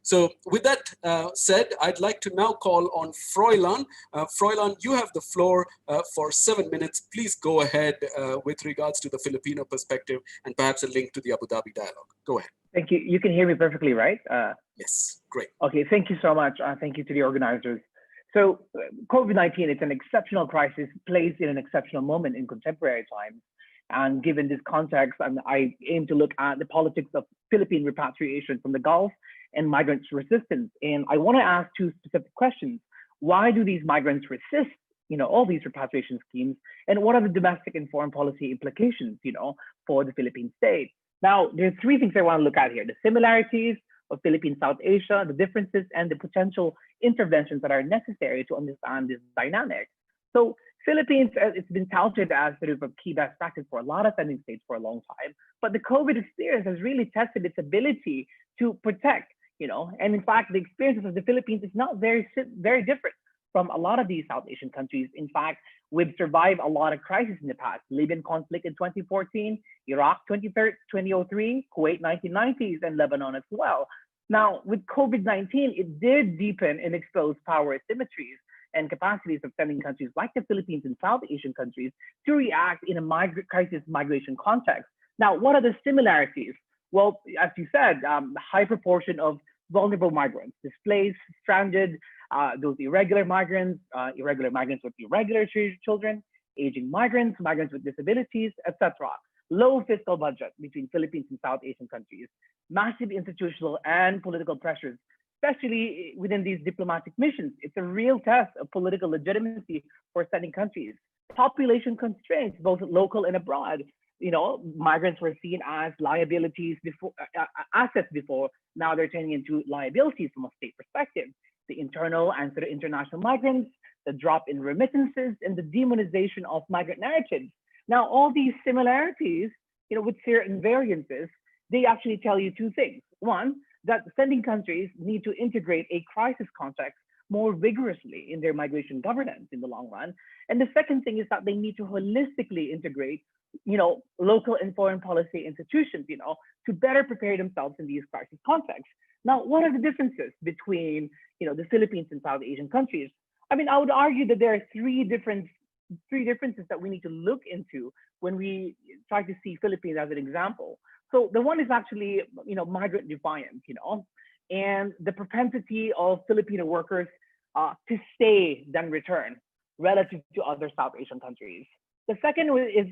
So with that said, I'd like to now call on Frolian. Frolian, you have the floor for 7 minutes. Please go ahead with regards to the Filipino perspective and perhaps a link to the Abu Dhabi dialogue. Go ahead. Thank you. You can hear me perfectly, right? Yes, great. Okay, thank you so much. Thank you to the organizers. So COVID-19, it's an exceptional crisis placed in an exceptional moment in contemporary times. And given this context, I aim to look at the politics of Philippine repatriation from the Gulf and migrants' resistance. And I want to ask two specific questions. Why do these migrants resist, all these repatriation schemes? And what are the domestic and foreign policy implications, for the Philippine state? Now, there are three things I want to look at here: the similarities of Philippine South Asia, the differences, and the potential interventions that are necessary to understand this dynamic. So Philippines, it's been touted as sort of a key best practice for a lot of sending states for a long time, but the COVID experience has really tested its ability to protect, and in fact, the experiences of the Philippines is not very different from a lot of these South Asian countries. In fact, we've survived a lot of crises in the past: Libyan conflict in 2014, Iraq 2003, Kuwait 1990s, and Lebanon as well. Now, with COVID-19, it did deepen and expose power asymmetries and capacities of sending countries like the Philippines and South Asian countries to react in a crisis migration context. Now, what are the similarities? Well, as you said, the high proportion of vulnerable migrants, displaced, stranded, those irregular migrants with irregular children, aging migrants, migrants with disabilities, etc. Low fiscal budget between Philippines and South Asian countries, massive institutional and political pressures, especially within these diplomatic missions. It's a real test of political legitimacy for sending countries. Population constraints, both local and abroad. Migrants were seen as liabilities before, assets before. Now they're turning into liabilities from a state perspective. The internal and sort of international migrants, the drop in remittances, and the demonization of migrant narratives. Now, all these similarities, with certain variances, they actually tell you two things. One, that sending countries need to integrate a crisis context more vigorously in their migration governance in the long run. And the second thing is that they need to holistically integrate, local and foreign policy institutions, to better prepare themselves in these crisis contexts. Now, what are the differences between, the Philippines and South Asian countries? I mean, I would argue that there are three differences that we need to look into when we try to see Philippines as an example. So the one is actually, migrant defiance, and the propensity of Filipino workers to stay than return relative to other South Asian countries. The second is,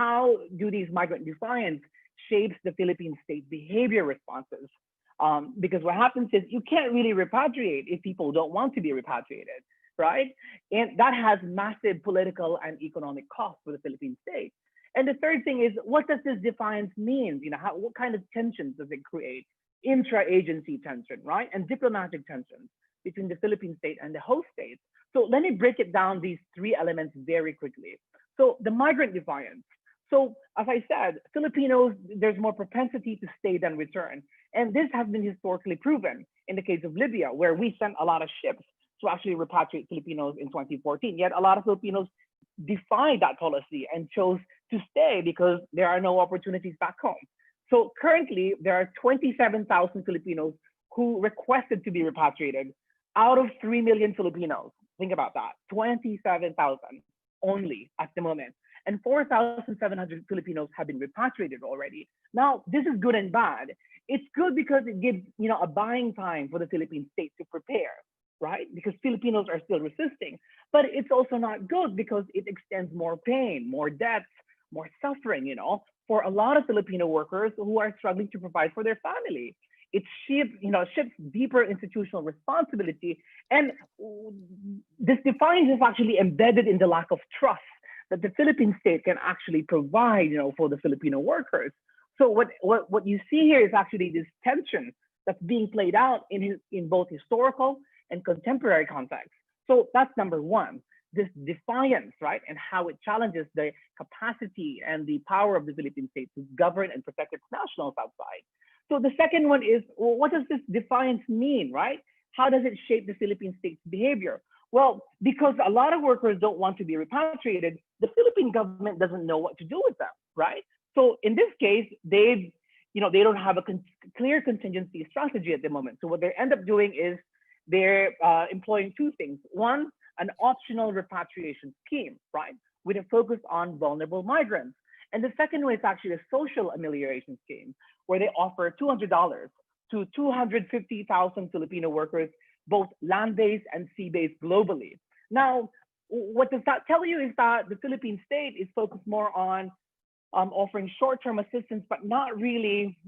how do these migrant defiance shapes the Philippine state behavior responses? Because what happens is you can't really repatriate if people don't want to be repatriated, right? And that has massive political and economic costs for the Philippine state. And the third thing is, what does this defiance mean? What kind of tensions does it create? Intra-agency tension, right? And diplomatic tensions between the Philippine state and the host states. So let me break it down, these three elements, very quickly. So the migrant defiance. So as I said, Filipinos, there's more propensity to stay than return. And this has been historically proven in the case of Libya, where we sent a lot of ships to actually repatriate Filipinos in 2014. Yet a lot of Filipinos defied that policy and chose to stay because there are no opportunities back home. So currently, there are 27,000 Filipinos who requested to be repatriated out of 3 million Filipinos. Think about that, 27,000 only at the moment. And 4,700 Filipinos have been repatriated already. Now, this is good and bad. It's good because it gives, a buying time for the Philippine state to prepare, right? Because Filipinos are still resisting. But it's also not good because it extends more pain, more debts, more suffering, for a lot of Filipino workers who are struggling to provide for their family. It shifts deeper institutional responsibility. And this defiance is actually embedded in the lack of trust that the Philippine state can actually provide, for the Filipino workers. So what you see here is actually this tension that's being played out in both historical and contemporary contexts. So that's number one, this defiance, right? And how it challenges the capacity and the power of the Philippine state to govern and protect its nationals outside. So the second one is, well, what does this defiance mean, right? How does it shape the Philippine state's behavior? Well, because a lot of workers don't want to be repatriated, the Philippine government doesn't know what to do with them, right? So in this case, they've they don't have a clear contingency strategy at the moment. So what they end up doing is they're employing two things. One, an optional repatriation scheme, right, with a focus on vulnerable migrants. And the second one is actually a social amelioration scheme where they offer $200 to 250,000 Filipino workers, both land-based and sea-based globally. Now, what does that tell you is that the Philippine state is focused more on offering short-term assistance, but not really,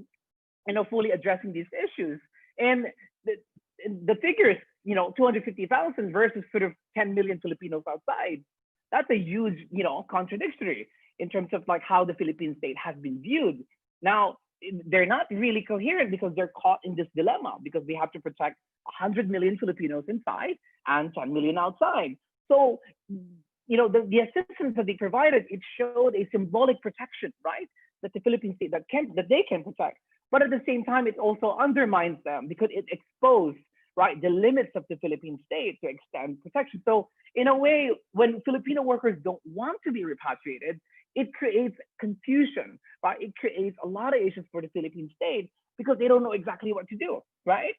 fully addressing these issues. And the, the figures, 250,000 versus sort of 10 million Filipinos outside, that's a huge, contradictory in terms of like how the Philippine state has been viewed. Now, they're not really coherent because they're caught in this dilemma because they have to protect 100 million Filipinos inside and 10 million outside. So, the assistance that they provided, it showed a symbolic protection, right? That the Philippine state that they can protect. But at the same time, it also undermines them because it exposed, right, the limits of the Philippine state to extend protection. So in a way, when Filipino workers don't want to be repatriated, it creates confusion, right? It creates a lot of issues for the Philippine state because they don't know exactly what to do, right?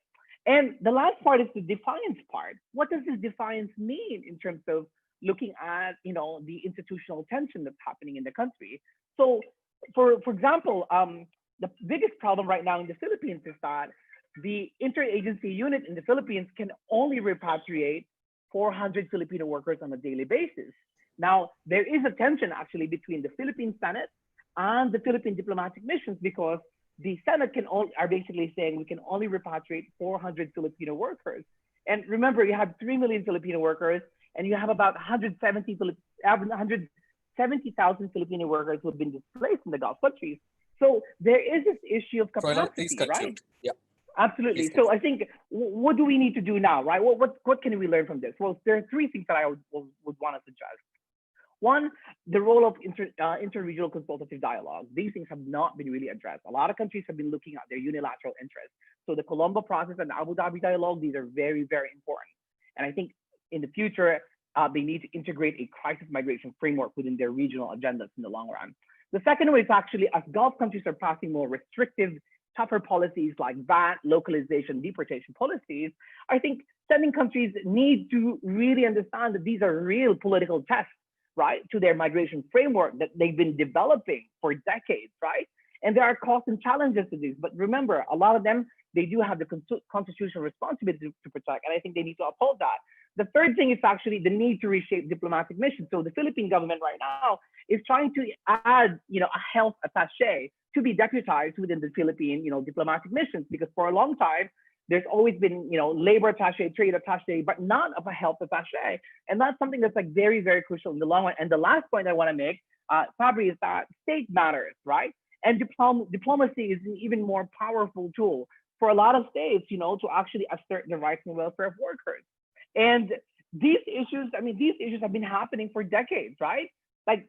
And the last part is the defiance part. What does this defiance mean in terms of looking at, the institutional tension that's happening in the country? So, for example, the biggest problem right now in the Philippines is that the interagency unit in the Philippines can only repatriate 400 Filipino workers on a daily basis. Now, there is a tension actually between the Philippine Senate and the Philippine diplomatic missions because the Senate are basically saying we can only repatriate 400 Filipino workers. And remember, you have 3 million Filipino workers and you have about 170,000 Filipino workers who have been displaced in the Gulf countries. So there is this issue of Froilan, please capacity, right? conclude. Yeah. Absolutely. So I think what do we need to do now, right? What can we learn from this? Well, there are three things that I would want to suggest. One, the role of interregional consultative dialogue. These things have not been really addressed. A lot of countries have been looking at their unilateral interests. So the Colombo process and the Abu Dhabi dialogue, these are very, very important. And I think in the future, they need to integrate a crisis migration framework within their regional agendas in the long run. The second one is actually as Gulf countries are passing more restrictive, tougher policies like VAT, localization, deportation policies, I think sending countries need to really understand that these are real political tests, right, to their migration framework that they've been developing for decades, right? And there are costs and challenges to these. But remember, a lot of them, they do have the constitutional responsibility to protect, and I think they need to uphold that. The third thing is actually the need to reshape diplomatic missions. So the Philippine government right now is trying to add, a health attaché to be deputized within the Philippine, diplomatic missions, because for a long time, there's always been, labor attaché, trade attaché, but not of a health attaché. And that's something that's like very, very crucial in the long run. And the last point I want to make, Fabri, is that state matters, right? And diplomacy is an even more powerful tool for a lot of states, to actually assert the rights and welfare of workers. And these issues have been happening for decades, right? Like,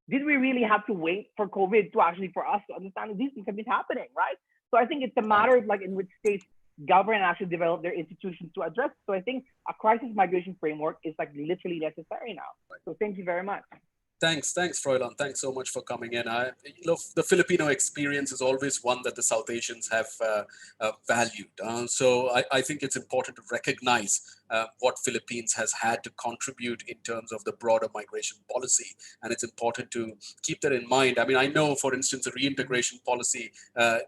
did we really have to wait for COVID for us to understand that these things have been happening, right? So I think it's a matter of like in which states govern and actually develop their institutions to address. So I think a crisis migration framework is like literally necessary now. So thank you very much. Thanks, Froilan. Thanks so much for coming in. The Filipino experience is always one that the South Asians have valued. So I think it's important to recognize what Philippines has had to contribute in terms of the broader migration policy, and it's important to keep that in mind. I mean, I know, for instance, a reintegration policy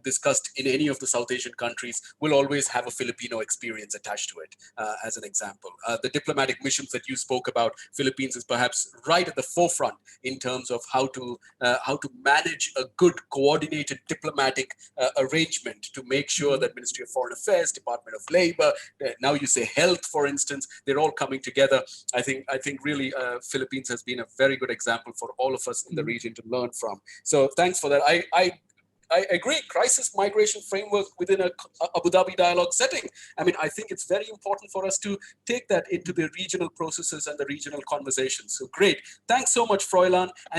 discussed in any of the South Asian countries will always have a Filipino experience attached to it. As an example, the diplomatic missions that you spoke about, Philippines is perhaps right at the forefront in terms of how to manage a good coordinated diplomatic arrangement to make sure that Ministry of Foreign Affairs, Department of Labor, now you say health, for instance, they're all coming together. I think really Philippines has been a very good example for all of us in the region to learn from. So thanks for that. I agree. Crisis migration framework within a Abu Dhabi dialogue setting. I mean, I think it's very important for us to take that into the regional processes and the regional conversations. So great. Thanks so much, Froilan. And